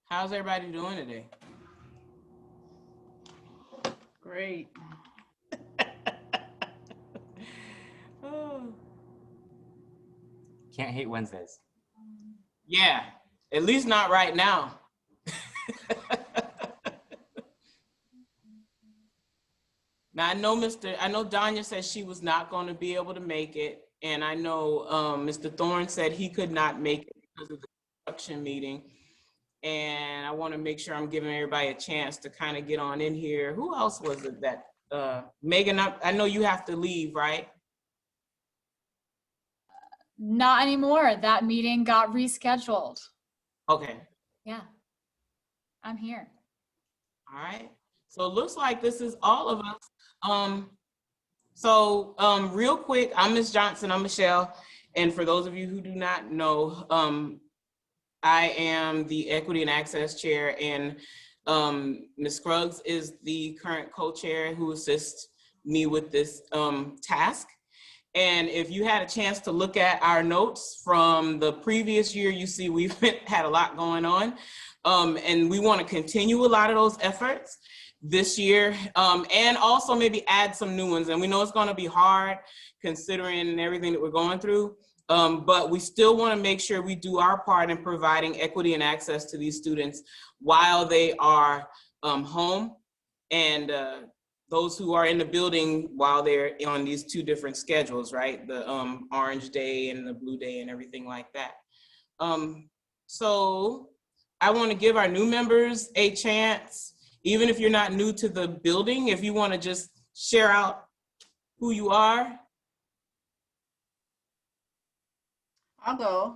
How's everybody doing today? Great. Oh. Can't hate Wednesdays. Yeah, at least not right now. Now I know Danya said she was not going to be able to make it, and I know Mr. Thorne said he could not make it because of the construction meeting. And I want to make sure I'm giving everybody a chance to kind of get on in here. Who else was it that Megan? I know you have to leave, right? Not anymore. That meeting got rescheduled. Okay. Yeah, I'm here. All right. So it looks like this is all of us. Real quick, I'm Ms. Johnson, I'm Michelle. And for those of you who do not know, I am the Equity and Access Chair, and Ms. Scruggs is the current co-chair who assists me with this task. And if you had a chance to look at our notes from the previous year, you see we've had a lot going on. And we want to continue a lot of those efforts this year, and also maybe add some new ones. And we know it's going to be hard considering everything that we're going through, but we still want to make sure we do our part in providing equity and access to these students while they are home, and those who are in the building while they're on these two different schedules, right? The orange day and the blue day and everything like that. So I want to give our new members a chance, even if you're not new to the building, if you want to just share out who you are. I'll go.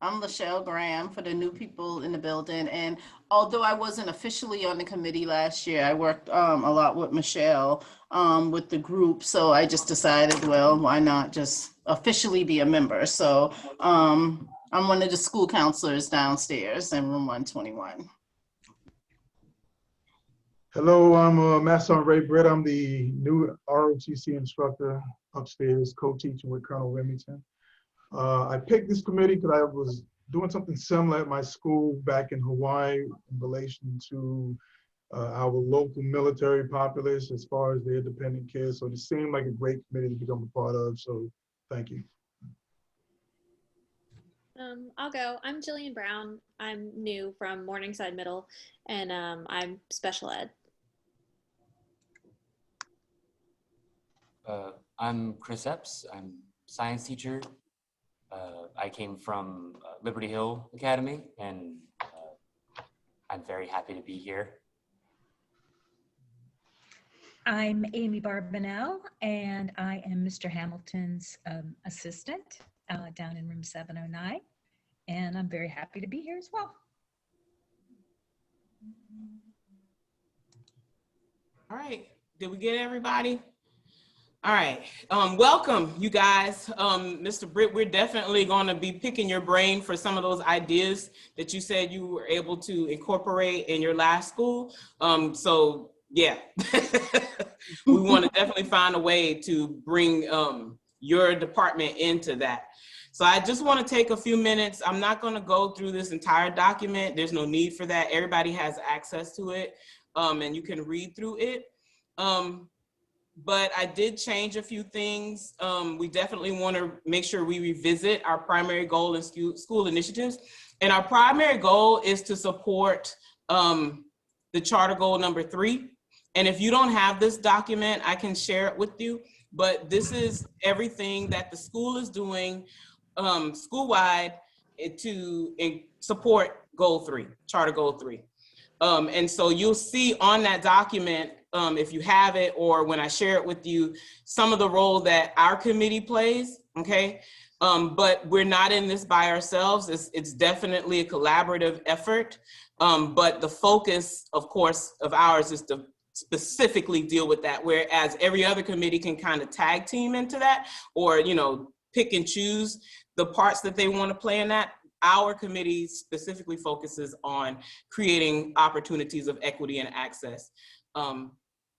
I'm Lachelle Graham for the new people in the building. And although I wasn't officially on the committee last year, I worked a lot with Michelle with the group. So I just decided, well, why not just officially be a member? So I'm one of the school counselors downstairs in room 121. Hello, I'm Master Ray Britt. I'm the new ROTC instructor upstairs, co-teaching with Colonel Remington. I picked this committee because I was doing something similar at my school back in Hawaii in relation to our local military populace as far as their dependent care. So it seemed like a great committee to become a part of. So thank you. I'll go. I'm Jillian Brown. I'm new from Morningside Middle, and I'm special ed. I'm Chris Epps. I'm science teacher. I came from Liberty Hill Academy, and I'm very happy to be here. I'm Amy Barbanel, and I am Mr. Hamilton's assistant down in room 709, and I'm very happy to be here as well. All right, did we get everybody? All right, welcome you guys. Mr. Britt, we're definitely gonna be picking your brain for some of those ideas that you said you were able to incorporate in your last school. So yeah, we wanna definitely find a way to bring your department into that. So I just wanna take a few minutes. I'm not gonna go through this entire document. There's no need for that. Everybody has access to it, and you can read through it. But I did change a few things. We definitely want to make sure we revisit our primary goal in school initiatives. And our primary goal is to support the charter goal number 3. And if you don't have this document, I can share it with you. But this is everything that the school is doing school-wide to support goal 3, charter goal 3. And so you'll see on that document, if you have it or when I share it with you, some of the role that our committee plays, okay? But we're not in this by ourselves. It's definitely a collaborative effort. But the focus, of course, of ours is to specifically deal with that, whereas every other committee can kind of tag team into that or, you know, pick and choose the parts that they want to play in that. Our committee specifically focuses on creating opportunities of equity and access.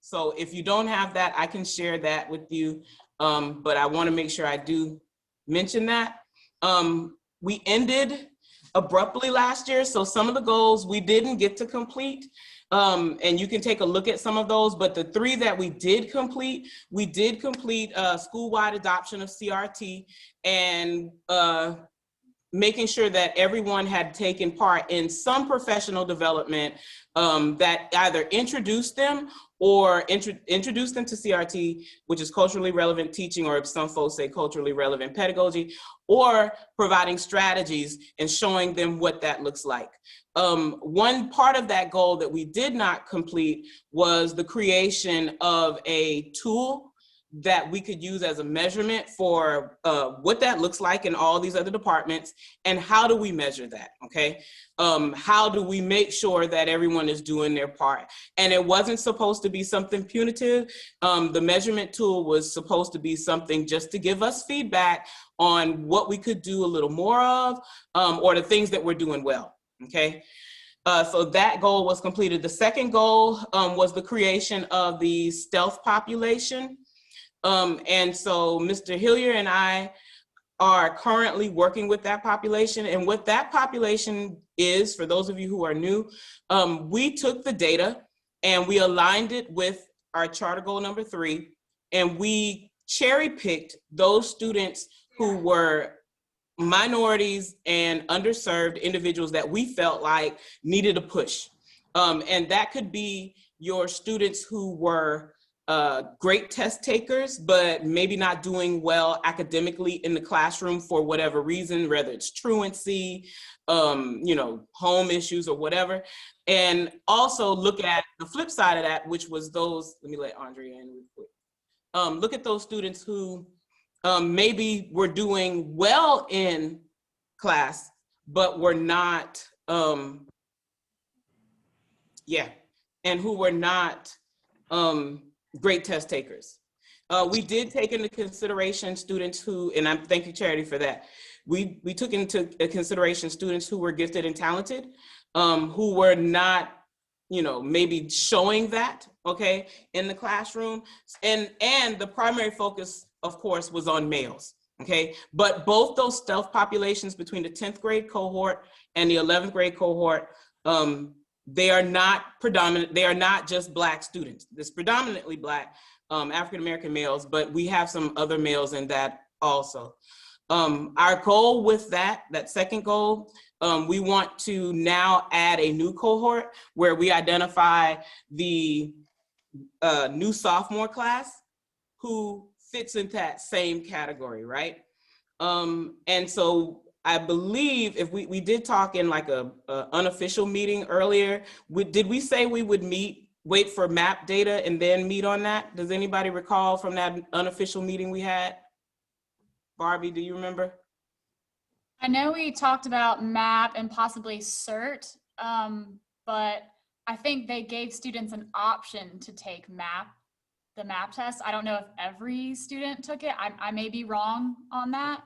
So if you don't have that, I can share that with you, but I want to make sure I do mention that. We ended abruptly last year. So some of the goals we didn't get to complete. And you can take a look at some of those, but the 3 that we did complete school-wide adoption of CRT and making sure that everyone had taken part in some professional development that either introduced them or introduced them to CRT, which is culturally relevant teaching, or if some folks say culturally relevant pedagogy, or providing strategies and showing them what that looks like. One part of that goal that we did not complete was the creation of a tool that we could use as a measurement for what that looks like in all these other departments, and how do we measure that, okay? How do we make sure that everyone is doing their part? And it wasn't supposed to be something punitive. The measurement tool was supposed to be something just to give us feedback on what we could do a little more of, or the things that we're doing well, okay? So that goal was completed. The second goal was the creation of the stealth population. And so Mr. Hillier and I are currently working with that population. And what that population is, for those of you who are new, we took the data and we aligned it with our charter goal number 3, and we cherry picked those students who were minorities and underserved individuals that we felt like needed a push. And that could be your students who were great test takers, but maybe not doing well academically in the classroom for whatever reason, whether it's truancy, home issues or whatever. And also look at the flip side of that, which was those, let me let Andrea in real quick. Look at those students who maybe were doing well in class, but were not, and who were not great test takers. We did take into consideration students who, and I'm thank you, Charity, for that. We took into consideration students who were gifted and talented, who were not, maybe showing that, okay, in the classroom. And the primary focus, of course, was on males, okay? But both those stealth populations between the 10th grade cohort and the 11th grade cohort, they are not predominant, they are not just Black students. It's predominantly Black, African-American males, but we have some other males in that also. Our goal with that second goal, we want to now add a new cohort where we identify the new sophomore class who fits into that same category, right? And so I believe if we did talk in like a unofficial meeting earlier, did we say we would wait for map data and then meet on that? Does anybody recall from that unofficial meeting we had? Barbie, do you remember? I know we talked about MAP and possibly CERT, but I think they gave students an option to take the MAP test. I don't know if every student took it. I may be wrong on that.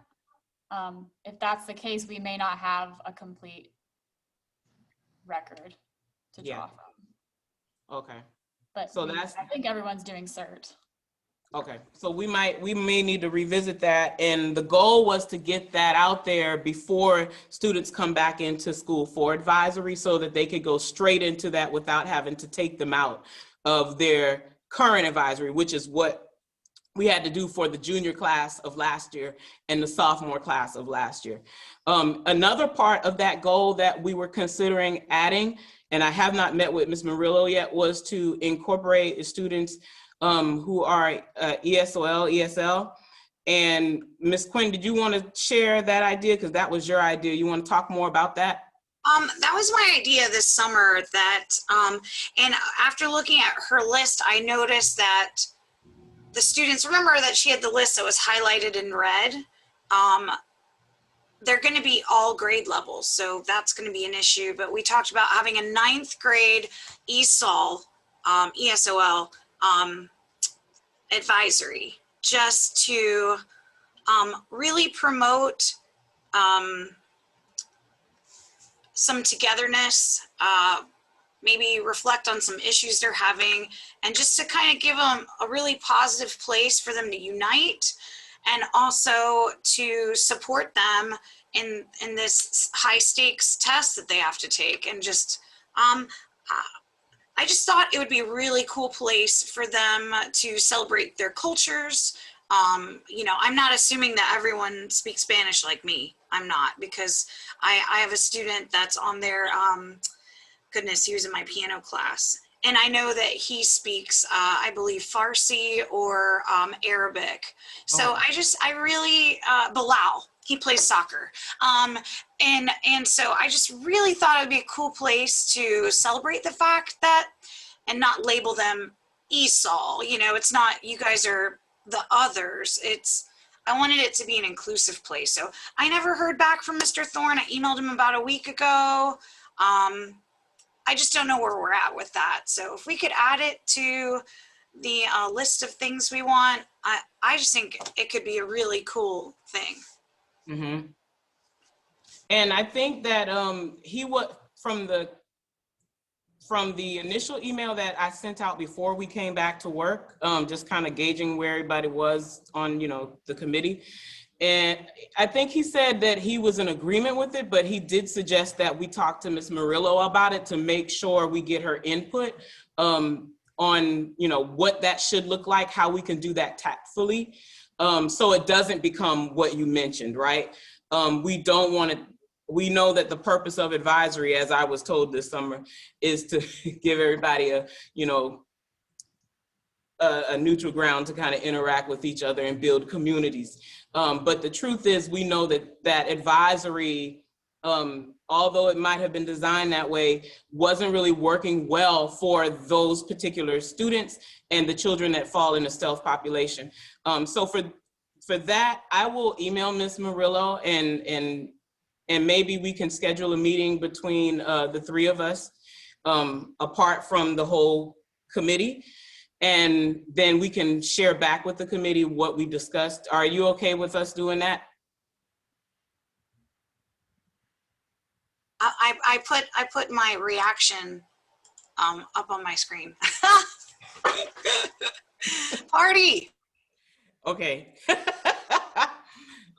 If that's the case, we may not have a complete record to draw from. Okay. But so I think everyone's doing CERT. Okay, so we may need to revisit that. And the goal was to get that out there before students come back into school for advisory so that they could go straight into that without having to take them out of their current advisory, which is what we had to do for the junior class of last year and the sophomore class of last year. Another part of that goal that we were considering adding, and I have not met with Ms. Murillo yet, was to incorporate students who are ESOL, ESL. And Ms. Quinn, did you want to share that idea? Because that was your idea. You want to talk more about that? That was my idea this summer, that, and after looking at her list, I noticed that the students, remember that she had the list that was highlighted in red. They're going to be all grade levels, so that's going to be an issue. But we talked about having a 9th grade ESOL, ESOL advisory, just to really promote some togetherness, maybe reflect on some issues they're having, and just to kind of give them a really positive place for them to unite, and also to support them in this high stakes test that they have to take. And just, I just thought it would be a really cool place for them to celebrate their cultures. You know, I'm not assuming that everyone speaks Spanish like me. I'm not, because I have a student that's on their, goodness, he was in my piano class. And I know that he speaks, I believe, Farsi or Arabic. So I really, Bilal, he plays soccer. And so I just really thought it would be a cool place to celebrate the fact that, and not label them Esau. You know, it's not, you guys are the others. I wanted it to be an inclusive place. So I never heard back from Mr. Thorne. I emailed him about a week ago. I just don't know where we're at with that. So if we could add it to the list of things we want, I just think it could be a really cool thing. Mm-hmm. And I think that he was from the initial email that I sent out before we came back to work, just kind of gauging where everybody was on, you know, the committee. And I think he said that he was in agreement with it, but he did suggest that we talk to Ms. Murillo about it to make sure we get her input on, you know, what that should look like, how we can do that tactfully. So it doesn't become what you mentioned, right? We don't want to, we know that the purpose of advisory, as I was told this summer, is to give everybody a, you know, a neutral ground to kind of interact with each other and build communities. But the truth is, we know that advisory, although it might have been designed that way, wasn't really working well for those particular students and the children that fall in the stealth population. So for that, I will email Ms. Murillo and maybe we can schedule a meeting between the three of us, apart from the whole committee. And then we can share back with the committee what we discussed. Are you okay with us doing that? I put my reaction up on my screen. Party. Okay.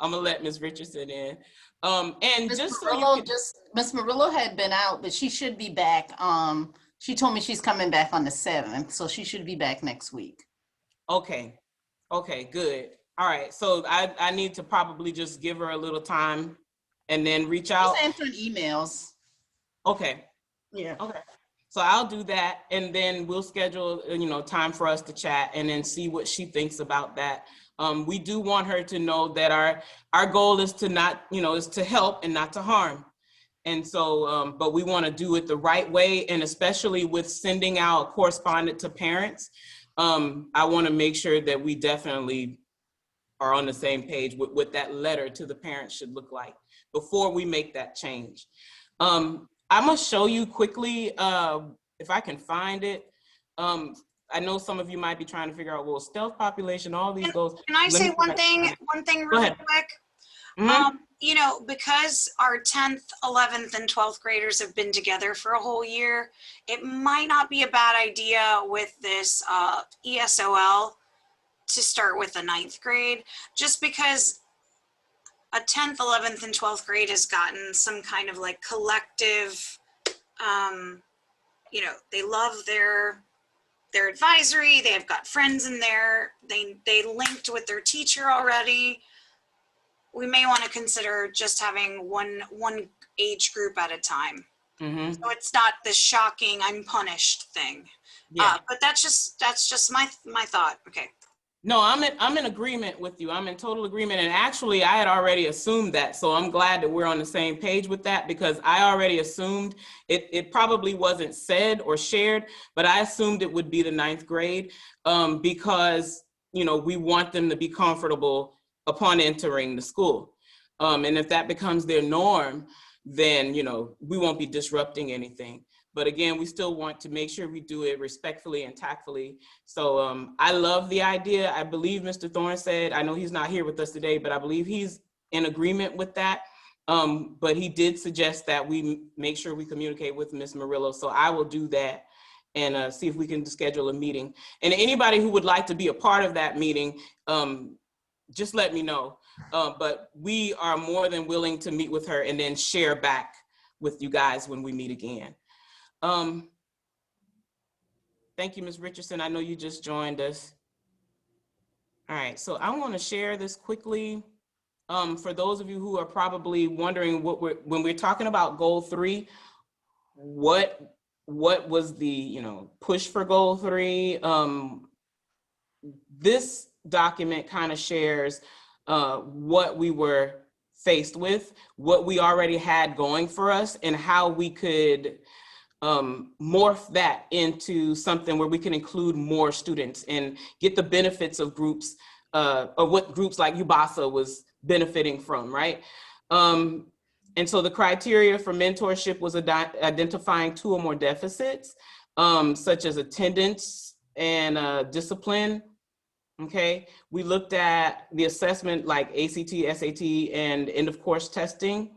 I'm gonna let Ms. Richardson in. And Ms. just Murillo, so you can, Ms. Murillo had been out, but she should be back. She told me she's coming back on the 7th, so she should be back next week. okay, good. All right, so I need to probably just give her a little time and then reach out. Just answering emails. Okay, Yeah. okay. So I'll do that, and then we'll schedule, you know, time for us to chat and then see what she thinks about that. We do want her to know that our goal is to not, you know, is to help and not to harm. And so, but we want to do it the right way, and especially with sending out correspondence to parents, I want to make sure that we definitely are on the same page with what that letter to the parents should look like before we make that change. I'm gonna show you quickly, if I can find it. I know some of you might be trying to figure out, well, stealth population, all these goals. Can I Let say me one thing really ahead. quick? Mhm. You know, because our 10th, 11th, and 12th graders have been together for a whole year, it might not be a bad idea with this ESOL to start with the 9th grade, just because a 10th, 11th, and 12th grade has gotten some kind of like collective, you know, they love their advisory, they have got friends in there, they linked with their teacher already. We may want to consider just having one age group at a time. Mm-hmm. So it's not this shocking I'm punished thing. Yeah. But that's just my thought. Okay. No, I'm in agreement with you. I'm in total agreement. And actually, I had already assumed that. So I'm glad that we're on the same page with that, because I already assumed it probably wasn't said or shared, but I assumed it would be the 9th grade because, you know, we want them to be comfortable upon entering the school. And if that becomes their norm, then, you know, we won't be disrupting anything. But again, we still want to make sure we do it respectfully and tactfully. So I love the idea. I believe Mr. Thorne said, I know he's not here with us today, but I believe he's in agreement with that. But he did suggest that we make sure we communicate with Ms. Murillo. So I will do that and see if we can schedule a meeting. And anybody who would like to be a part of that meeting, just let me know. But we are more than willing to meet with her and then share back with you guys when we meet again. Thank you, Ms. Richardson. I know you just joined us. All right, so I want to share this quickly. For those of you who are probably wondering when we're talking about goal 3, what was the push for goal 3? This document kind of shares what we were faced with, what we already had going for us, and how we could morph that into something where we can include more students and get the benefits of groups, of what groups like UBASA was benefiting from, right? And so the criteria for mentorship was identifying 2 or more deficits, such as attendance and discipline. Okay, we looked at the assessment like ACT, SAT, and end of course testing.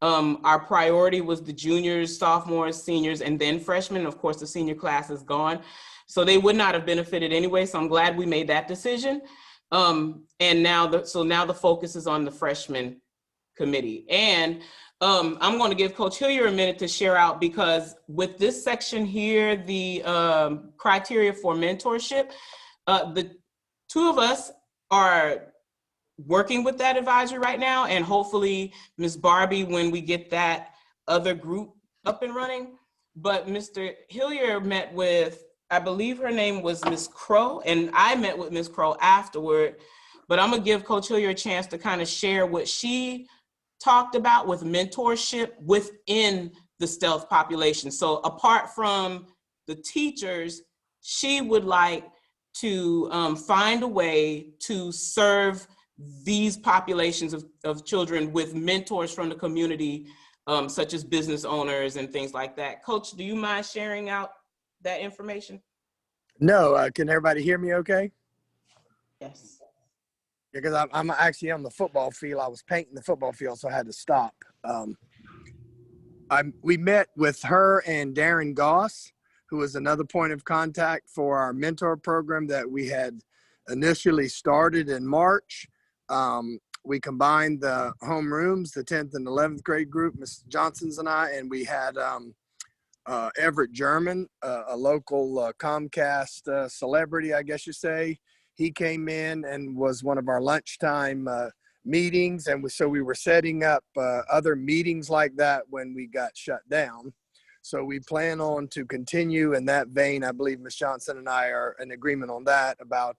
Our priority was the juniors, sophomores, seniors, and then freshmen. Of course, the senior class is gone, so they would not have benefited anyway. So I'm glad we made that decision. And now the focus is on the freshman committee. And I'm going to give Coach Hillier a minute to share out, because with this section here, the criteria for mentorship, the 2 of us are working with that advisory right now, and hopefully Ms. Barbie, when we get that other group up and running. But Mr. Hillier met with, I believe her name was Ms. Crow, and I met with Ms. Crow afterward. But I'm gonna give Coach Hillier a chance to kind of share what she talked about with mentorship within the stealth population. So apart from the teachers, she would like to find a way to serve these populations of children with mentors from the community, such as business owners and things like that. Coach, do you mind sharing out that information? No, can everybody hear me okay? Yes. Because I'm actually on the football field. I was painting the football field, so I had to stop. We met with her and Darren Goss, who was another point of contact for our mentor program that we had initially started in March. We combined the homerooms, the 10th and 11th grade group, Ms. Johnson's and I, and we had Everett German, a local Comcast celebrity, I guess you say. He came in and was one of our lunchtime meetings, and so we were setting up other meetings like that when we got shut down. So we plan on to continue in that vein. I believe Ms. Johnson and I are in agreement on that, about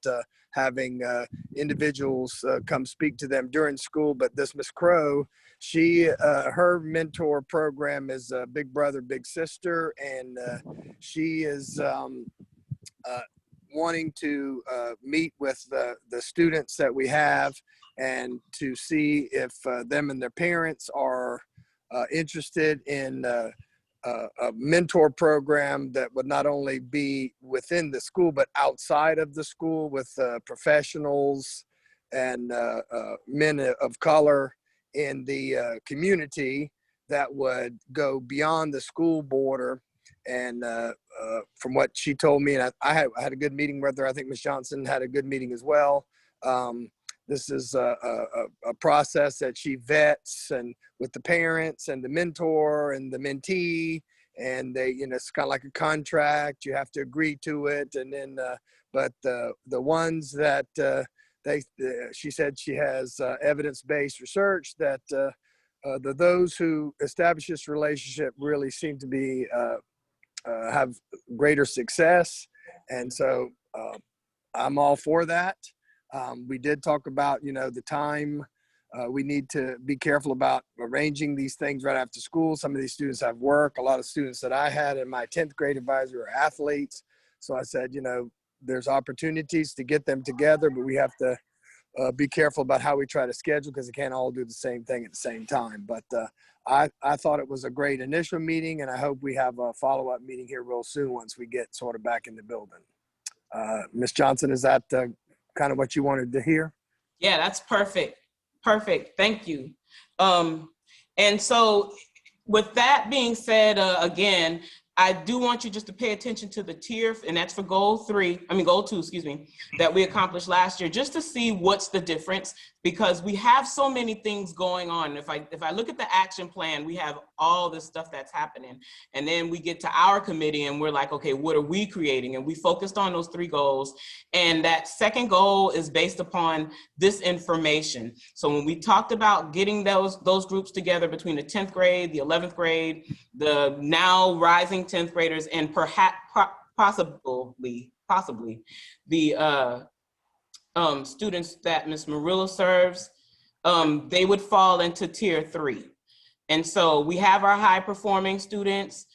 having individuals come speak to them during school. But this Ms. Crow, her mentor program is Big Brother, Big Sister, and she is wanting to meet with the students that we have and to see if them and their parents are interested in a mentor program that would not only be within the school, but outside of the school with professionals and men of color in the community that would go beyond the school border. And from what she told me, and I had a good meeting with her. I think Ms. Johnson had a good meeting as well. This is a process that she vets and with the parents and the mentor and the mentee, and they, it's kind of like a contract. You have to agree to it. And then, but the ones that she said she has evidence-based research that those who establish this relationship really seem to be have greater success. And so I'm all for that. We did talk about, the time. We need to be careful about arranging these things right after school. Some of these students have work. A lot of students that I had in my 10th grade advisor are athletes. So I said, there's opportunities to get them together, but we have to be careful about how we try to schedule, because they can't all do the same thing at the same time. But I thought it was a great initial meeting, and I hope we have a follow-up meeting here real soon once we get sort of back in the building. Ms. Johnson, is that kind of what you wanted to hear? Yeah, that's perfect. Perfect. Thank you. And so with that being said, again, I do want you just to pay attention to the tier, and that's for goal 2, that we accomplished last year, just to see what's the difference because we have so many things going on. If I look at the action plan, we have all this stuff that's happening. And then we get to our committee and we're like, okay, what are we creating? And we focused on those 3 goals. And that second goal is based upon this information. So when we talked about getting those groups together between the 10th grade, the 11th grade, the now rising 10th graders, and perhaps possibly the students that Ms. Murillo serves, they would fall into tier 3. And so we have our high performing students.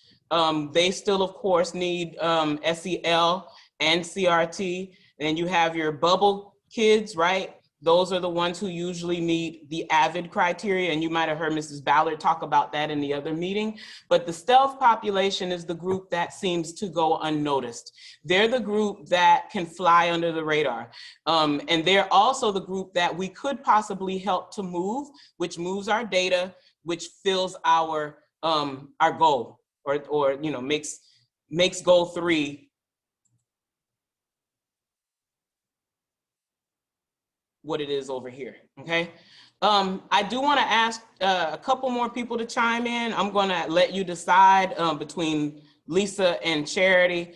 They still, of course, need SEL and CRT. And you have your bubble kids, right? Those are the ones who usually meet the AVID criteria. And you might have heard Mrs. Ballard talk about that in the other meeting. But the stealth population is the group that seems to go unnoticed. They're the group that can fly under the radar. And they're also the group that we could possibly help to move, which moves our data, which fills our goal, or you know, makes goal 3 what it is over here, okay? I do wanna ask a couple more people to chime in. I'm gonna let you decide between Lisa and Charity.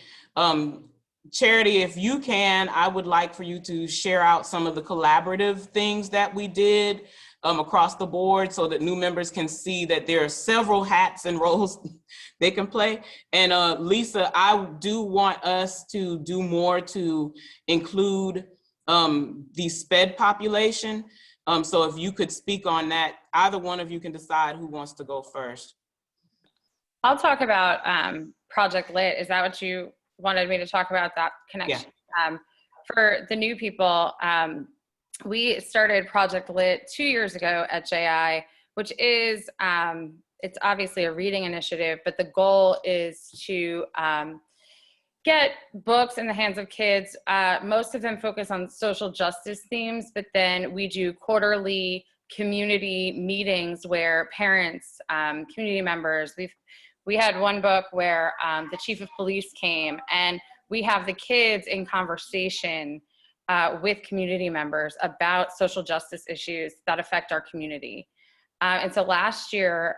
Charity, if you can, I would like for you to share out some of the collaborative things that we did across the board so that new members can see that there are several hats and roles they can play. And Lisa, I do want us to do more to include the SPED population. So if you could speak on that, either one of you can decide who wants to go first. I'll talk about Project Lit. Is that what you wanted me to talk about, that connection? Yeah. For the new people, we started Project Lit 2 years ago at JI, which is, it's obviously a reading initiative, but the goal is to get books in the hands of kids. Most of them focus on social justice themes, but then we do quarterly community meetings where parents, community members, we had one book where the chief of police came, and we have the kids in conversation with community members about social justice issues that affect our community. And so last year,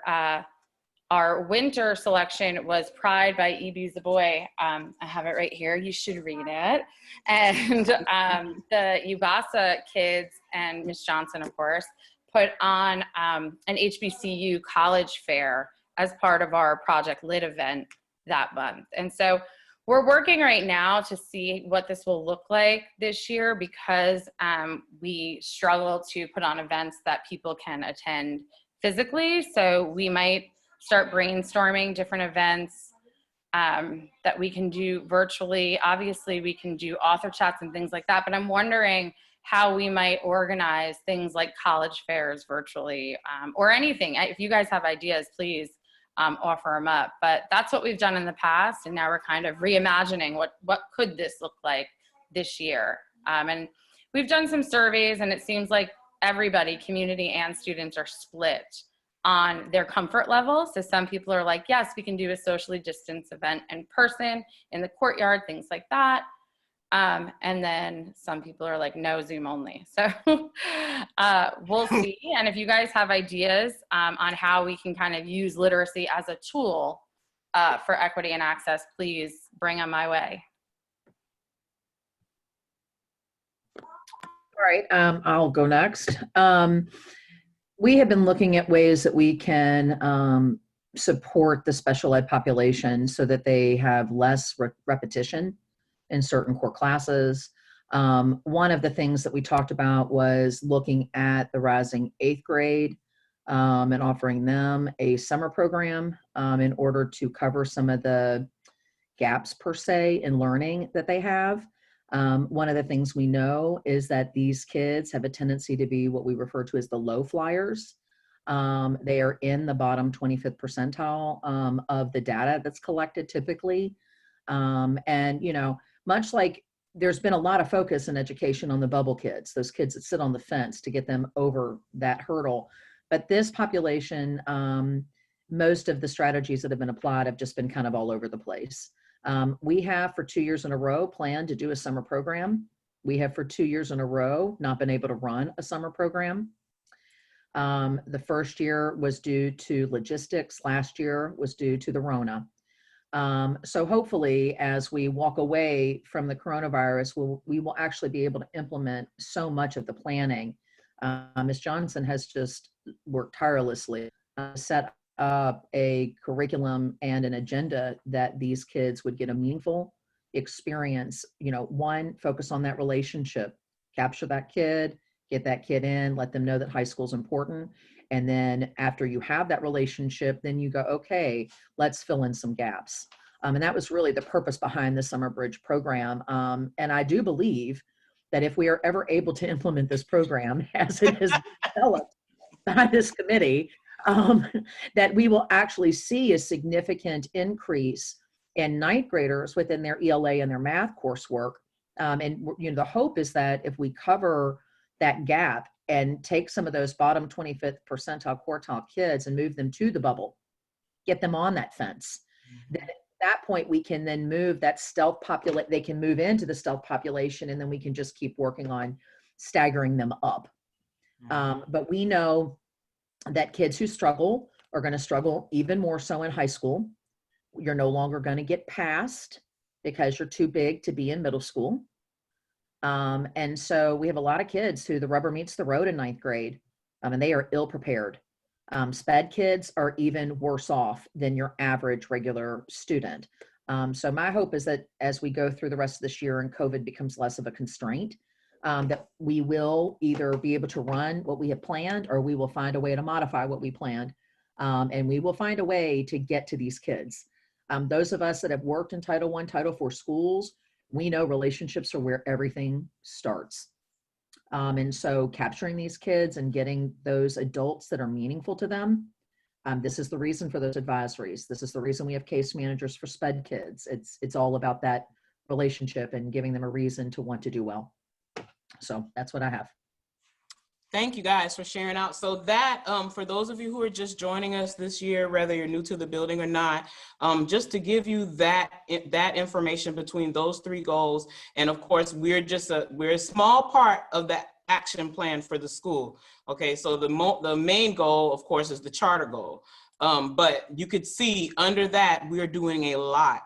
our winter selection was Pride by E.B. Zaboy. I have it right here. You should read it. And the UBASA kids and Miss Johnson, of course, put on an HBCU college fair as part of our Project Lit event that month. And so we're working right now to see what this will look like this year, because we struggle to put on events that people can attend physically. So we might start brainstorming different events that we can do virtually. Obviously, we can do author chats and things like that, but I'm wondering how we might organize things like college fairs virtually, or anything. If you guys have ideas, please offer them up. But that's what we've done in the past, and now we're kind of reimagining what could this look like this year. And we've done some surveys, and it seems like everybody, community and students, are split on their comfort level. So some people are like, yes, we can do a socially distanced event in person, in the courtyard, things like that. And then some people are like, no, Zoom only. So we'll see. And if you guys have ideas on how we can kind of use literacy as a tool for equity and access, please bring them my way. All right, I'll go next. We have been looking at ways that we can support the special ed population so that they have less repetition in certain core classes. One of the things that we talked about was looking at the rising 8th grade and offering them a summer program in order to cover some of the gaps per se in learning that they have. One of the things we know is that these kids have a tendency to be what we refer to as the low flyers. They are in the bottom 25th percentile of the data that's collected typically. And, you know, much like there's been a lot of focus in education on the bubble kids, those kids that sit on the fence to get them over that hurdle. But this population, most of the strategies that have been applied have just been kind of all over the place. We have for 2 years in a row planned to do a summer program We have for 2 years in a row not been able to run a summer program. The first year was due to logistics. Last year was due to the Rona. So hopefully, as we walk away from the coronavirus, we will actually be able to implement so much of the planning. Ms. Johnson has just worked tirelessly to set up a curriculum and an agenda that these kids would get a meaningful experience. You know, one, focus on that relationship, capture that kid, get that kid in, let them know that high school is important. And then after you have that relationship, then you go, okay, let's fill in some gaps. And that was really the purpose behind the Summer Bridge program. And I do believe that if we are ever able to implement this program as it is developed by this committee, that we will actually see a significant increase in ninth graders within their ELA and their math coursework. And you know, the hope is that if we cover that gap and take some of those bottom 25th percentile quartile kids and move them to the bubble, get them on that fence, then at that point we can then move that stealth population, they can move into the stealth population, and then we can just keep working on staggering them up. But we know that kids who struggle are going to struggle even more so in high school. You're no longer going to get passed because you're too big to be in middle school. And so we have a lot of kids who the rubber meets the road in ninth grade, and they are ill prepared. SPED kids are even worse off than your average regular student. So my hope is that as we go through the rest of this year and COVID becomes less of a constraint, that we will either be able to run what we have planned, or we will find a way to modify what we planned. And we will find a way to get to these kids. Those of us that have worked in Title I, Title IV schools, we know relationships are where everything starts. And so capturing these kids and getting those adults that are meaningful to them, this is the reason for those advisories. This is the reason we have case managers for SPED kids. It's all about that relationship and giving them a reason to want to do well. So that's what I have. Thank you guys for sharing out. So that, for those of you who are just joining us this year, whether you're new to the building or not, just to give you that information between those three goals. And of course, we're a small part of that action plan for the school. Okay, so the main goal, of course, is the charter goal. But you could see under that, we're doing a lot.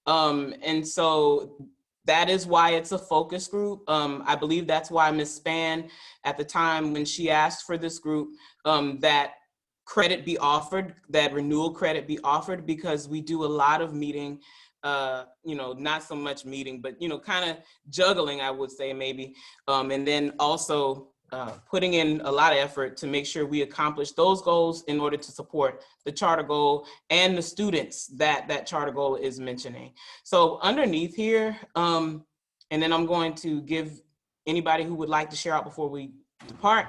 And so that is why it's a focus group. I believe that's why Ms. Spann, at the time when she asked for this group, that credit be offered, that renewal credit be offered, because we do a lot of meeting, not so much meeting, but, kind of juggling, I would say maybe. And then also putting in a lot of effort to make sure we accomplish those goals in order to support the charter goal and the students that charter goal is mentioning. So underneath here, and then I'm going to give anybody who would like to share out before we depart.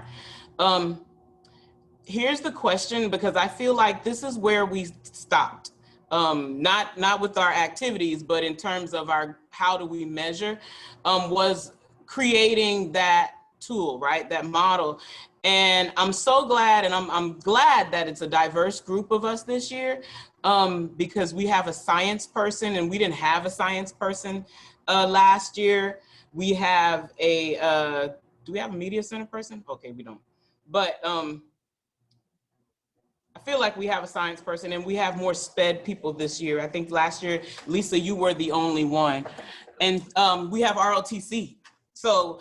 Here's the question, because I feel like this is where we stopped. Not with our activities, but in terms of how do we measure, was creating that tool, right? That model. And I'm so glad, and I'm glad that it's a diverse group of us this year, because we have a science person, and we didn't have a science person last year. We have do we have a media center person? Okay, we don't. But I feel like we have a science person, and we have more SPED people this year. I think last year, Lisa, you were the only one. And we have ROTC. So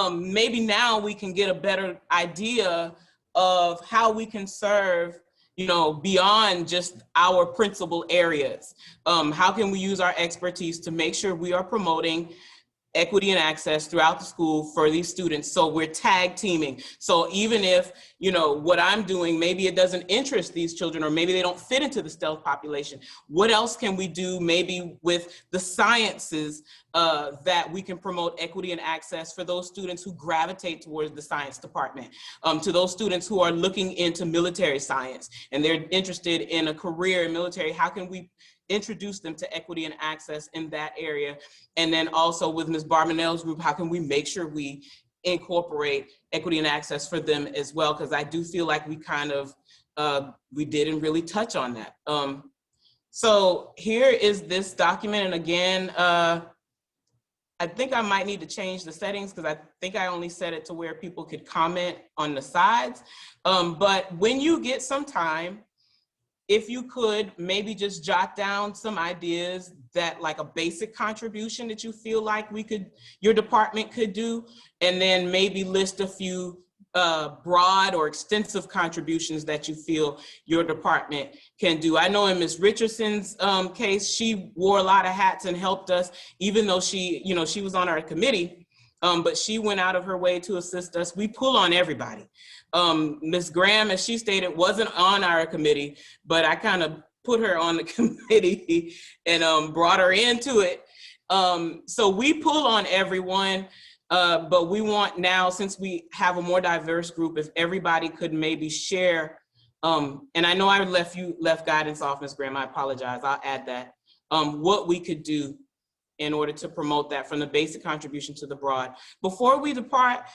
maybe now we can get a better idea of how we can serve, beyond just our principal areas. How can we use our expertise to make sure we are promoting equity and access throughout the school for these students? So we're tag teaming. So even if, what I'm doing, maybe it doesn't interest these children, or maybe they don't fit into the stealth population, what else can we do maybe with the sciences that we can promote equity and access for those students who gravitate towards the science department, to those students who are looking into military science and they're interested in a career in military? How can we introduce them to equity and access in that area? And then also with Ms. Barbanell's group, how can we make sure we incorporate equity and access for them as well? Because I do feel like we kind of, we didn't really touch on that. So here is this document. And again, I think I might need to change the settings because I think I only set it to where people could comment on the sides. But when you get some time, if you could maybe just jot down some ideas that like a basic contribution that you feel like your department could do, and then maybe list a few broad or extensive contributions that you feel your department can do. I know in Ms. Richardson's case, she wore a lot of hats and helped us, even though she was on our committee, but she went out of her way to assist us. We pull on everybody. Ms. Graham, as she stated, wasn't on our committee, but I kind of put her on the committee and brought her into it. So we pull on everyone. But we want now, since we have a more diverse group, if everybody could maybe share, and I know I left guidance off, Ms. Graham, I apologize, I'll add that, what we could do in order to promote that from the basic contribution to the broad. Before we depart,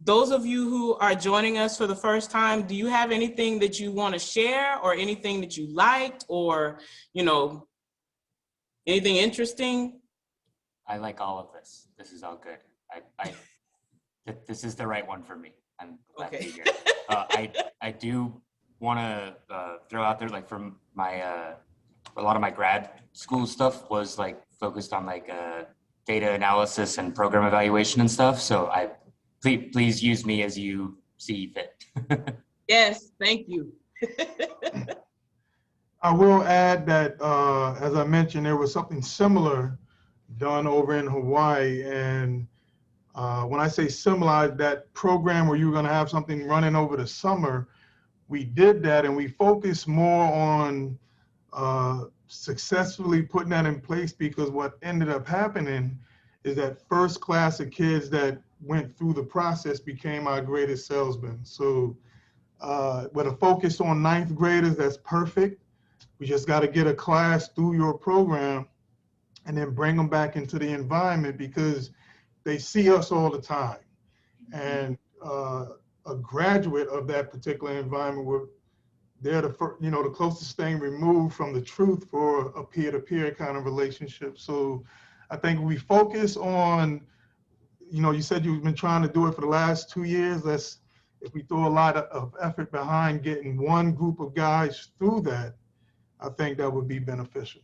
those of you who are joining us for the first time, do you have anything that you want to share or anything that you liked or, anything interesting? I like all of this. This is all good. This is the right one for me. I'm glad to be here. I do want to throw out there, like, from my a lot of my grad school stuff was like focused on like data analysis and program evaluation and stuff. So please use me as you see fit. Yes, thank you. I will add that, as I mentioned, there was something similar done over in Hawaii. And when I say similar, that program where you were going to have something running over the summer, we did that and we focused more on successfully putting that in place, because what ended up happening is that first class of kids that went through the process became our greatest salesmen. So with a focus on 9th graders, that's perfect. We just got to get a class through your program and then bring them back into the environment, because they see us all the time. And a graduate of that particular environment, they're the closest thing removed from the truth for a peer-to-peer kind of relationship. So I think we focus on, you said you've been trying to do it for the last 2 years. If we throw a lot of effort behind getting one group of guys through that, I think that would be beneficial.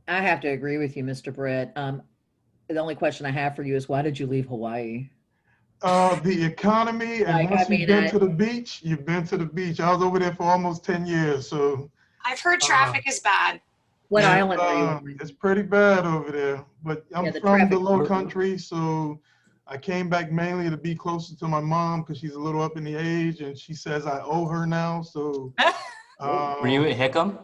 I have to agree with you, Mr. Britt. The only question I have for you is, why did you leave Hawaii? The economy, and once you've been to the beach, you've been to the beach. I was over there for almost 10 years, so. I've heard traffic is bad. What island are you on? It's pretty bad over there, but I'm from the Low Country, so I came back mainly to be closer to my mom because she's a little up in the age, and she says I owe her now, so. Were you at Hickam?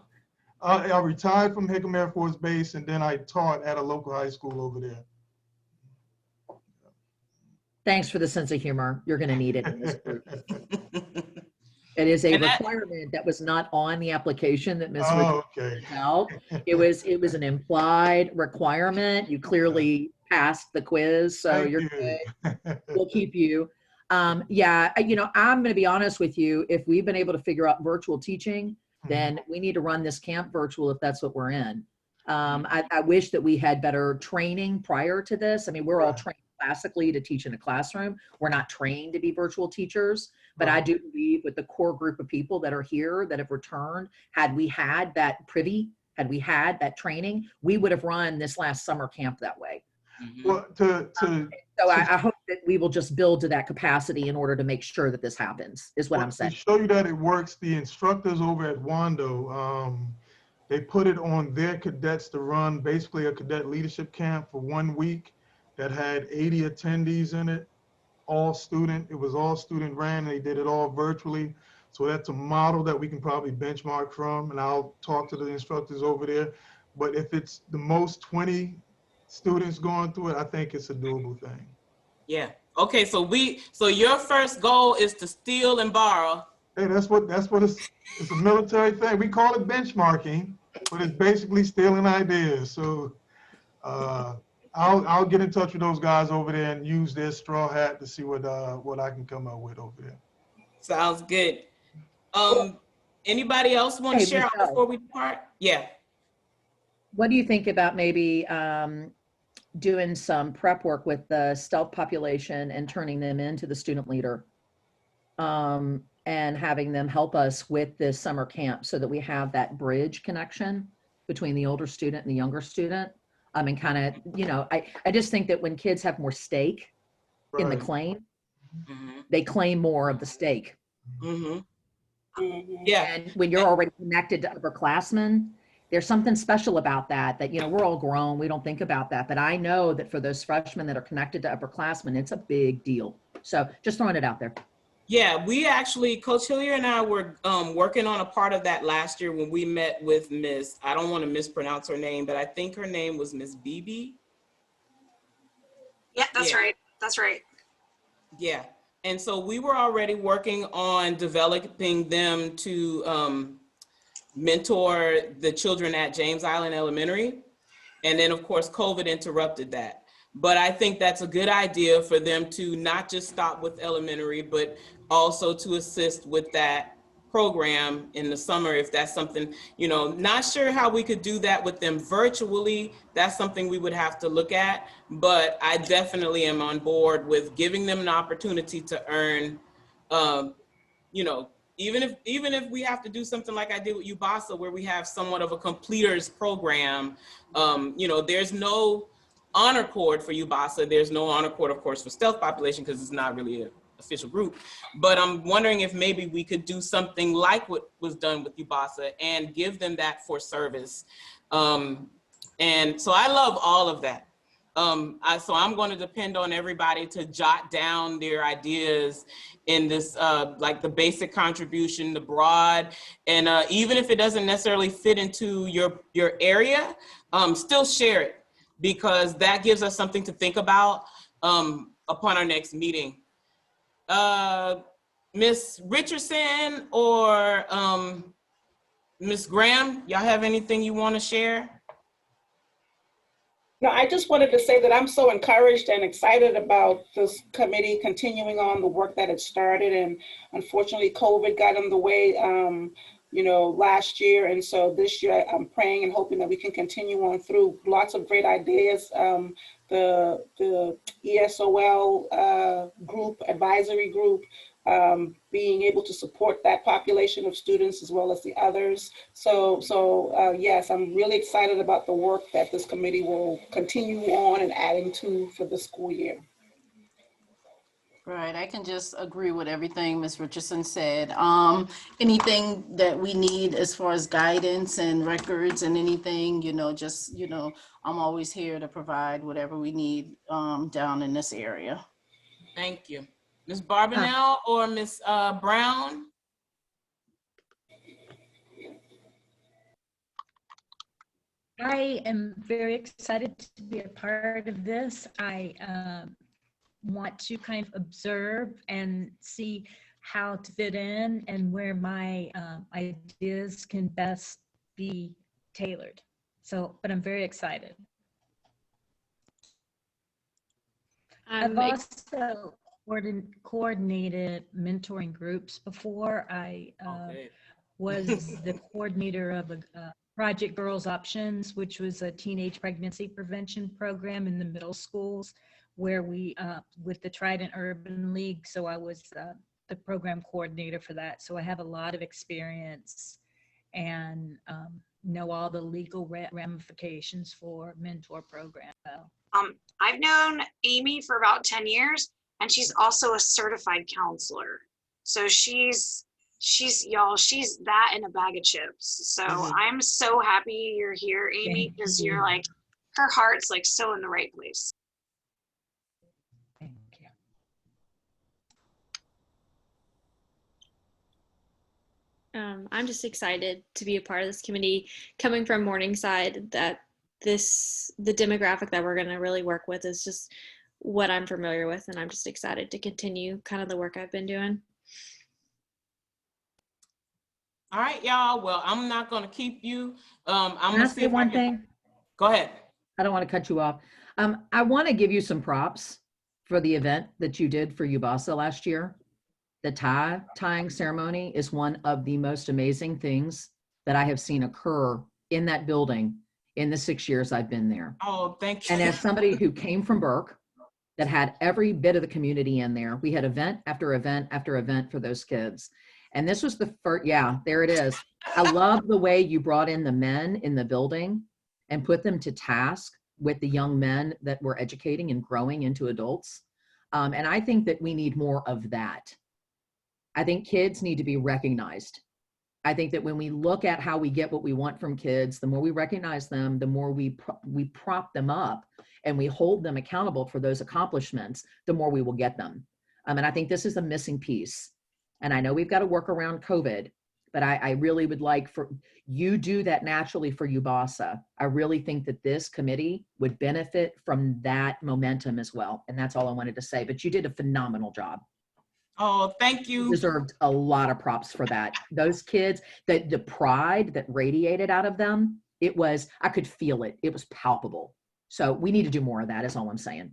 I retired from Hickam Air Force Base, and then I taught at a local high school over there. Thanks for the sense of humor. You're going to need it in this group. It is a requirement that was not on the application that Ms. Richardson out. It was an implied requirement. You clearly passed the quiz, so you're good. We'll keep you. Yeah, I'm going to be honest with you. If we've been able to figure out virtual teaching, then we need to run this camp virtual if that's what we're in. I wish that we had better training prior to this. I mean, we're all trained classically to teach in a classroom. We're not trained to be virtual teachers, but I do believe with the core group of people that are here that have returned, had we had that training, we would have run this last summer camp that way. Well, so I hope that we will just build to that capacity in order to make sure that this happens, is what I'm saying. To show you that it works, the instructors over at Wando, they put it on their cadets to run basically a cadet leadership camp for 1 week that had 80 attendees in it, all student. It was all student ran, and they did it all virtually. So that's a model that we can probably benchmark from, and I'll talk to the instructors over there. But if it's the most 20 students going through it, I think it's a doable thing. Yeah. Okay. So your first goal is to steal and borrow. Hey, that's what it's a military thing. We call it benchmarking, but it's basically stealing ideas. So I'll get in touch with those guys over there and use their straw hat to see what I can come up with over there. Sounds good. Anybody else want to Hey, share Michelle. before we depart? Yeah. What do you think about maybe doing some prep work with the stealth population and turning them into the student leader? And having them help us with this summer camp so that we have that bridge connection between the older student and the younger student. And kind of, you know, I just think that when kids have more stake in the Right. claim, Mhm. they claim more of the stake. Mhm. Yeah. And when you're already connected to upperclassmen, there's something special about that, you know, we're all grown, we don't think about that. But I know that for those freshmen that are connected to upperclassmen, it's a big deal. So just throwing it out there. Yeah, we actually, Coach Hillier and I were working on a part of that last year when we met with Miss, I don't want to mispronounce her name, but I think her name was Miss Bibi. Yeah, that's Yeah. right. That's right. Yeah, and so we were already working on developing them to mentor the children at James Island Elementary. And then of course, COVID interrupted that. But I think that's a good idea for them to not just stop with elementary, but also to assist with that program in the summer, if that's something, you know, not sure how we could do that with them virtually. That's something we would have to look at, but I definitely am on board with giving them an opportunity to earn, you know, even if we have to do something like I did with UBASA, where we have somewhat of a completers program, you know, there's no honor cord for UBASA. There's no honor cord, of course, for stealth population because it's not really an official group. But I'm wondering if maybe we could do something like what was done with UBASA and give them that for service. And so I love all of that. So I'm going to depend on everybody to jot down their ideas in this, like the basic contribution, the broad, and even if it doesn't necessarily fit into your area, still share it, because that gives us something to think about upon our next meeting. Ms. Richardson or Ms. Graham, y'all have anything you want to share? No, I just wanted to say that I'm so encouraged and excited about this committee continuing on the work that it started. And unfortunately, COVID got in the way, you know, last year. And so this year, I'm praying and hoping that we can continue on through lots of great ideas. The ESOL group, advisory group, being able to support that population of students as well as the others. So yes, I'm really excited about the work that this committee will continue on and adding to for the school year. Right, I can just agree with everything Ms. Richardson said. Anything that we need as far as guidance and records and anything, you know, just, you know, I'm always here to provide whatever we need down in this area. Thank you. Ms. Barbanel or Ms. Brown? I am very excited to be a part of this. I want to kind of observe and see how to fit in and where my ideas can best be tailored. So, but I'm very excited. I've also coordinated mentoring groups before. I was the coordinator of a Project Girls Options, which was a teenage pregnancy prevention program in the middle schools, where we, with the Trident Urban League, so I was the program coordinator for that. So I have a lot of experience and know all the legal ramifications for mentor program. I've known Amy for about 10 years, and she's also a certified counselor. So she's that in a bag of chips. So I'm so happy you're here, Amy, because you're like, her heart's like so in the right place. Thank you. I'm just excited to be a part of this committee. Coming from Morningside, that the demographic that we're going to really work with is just what I'm familiar with, and I'm just excited to continue kind of the work I've been doing. All right, y'all. Well, I'm not going to keep you. I'm Can I going to say one thing? Go ahead. I don't want to cut you off. I want to give you some props for the event that you did for UBASA last year. The tie tying ceremony is one of the most amazing things that I have seen occur in that building in the 6 years I've been there. Oh, thank you. And as somebody who came from Burke, that had every bit of the community in there, we had event after event after event for those kids. And this was the first, yeah, there it is. I love the way you brought in the men in the building and put them to task with the young men that we're educating and growing into adults. And I think that we need more of that. I think kids need to be recognized. I think that when we look at how we get what we want from kids, the more we recognize them, the more we prop them up and we hold them accountable for those accomplishments, the more we will get them. And I think this is a missing piece. And I know we've got to work around COVID, but I really would like for you do that naturally for UBASA. I really think that this committee would benefit from that momentum as well. And that's all I wanted to say, but you did a phenomenal job. Oh, thank you. You deserved a lot of props for that. Those kids, the pride that radiated out of them, it was, I could feel it. It was palpable. So we need to do more of that is all I'm saying.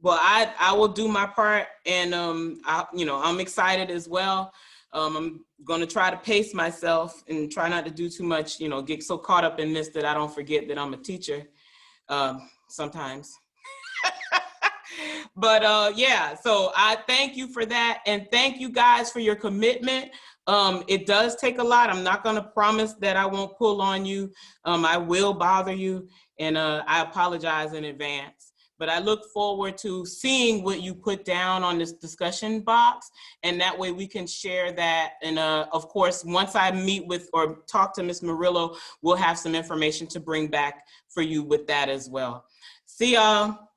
Well, I will do my part, and I'm excited as well. I'm going to try to pace myself and try not to do too much, get so caught up in this that I don't forget that I'm a teacher sometimes. But yeah, so I thank you for that. And thank you guys for your commitment. It does take a lot. I'm not going to promise that I won't pull on you. I will bother you, and I apologize in advance. But I look forward to seeing what you put down on this discussion box, and that way we can share that. And of course, once I meet with or talk to Ms. Murillo, we'll have some information to bring back for you with that as well. See y'all.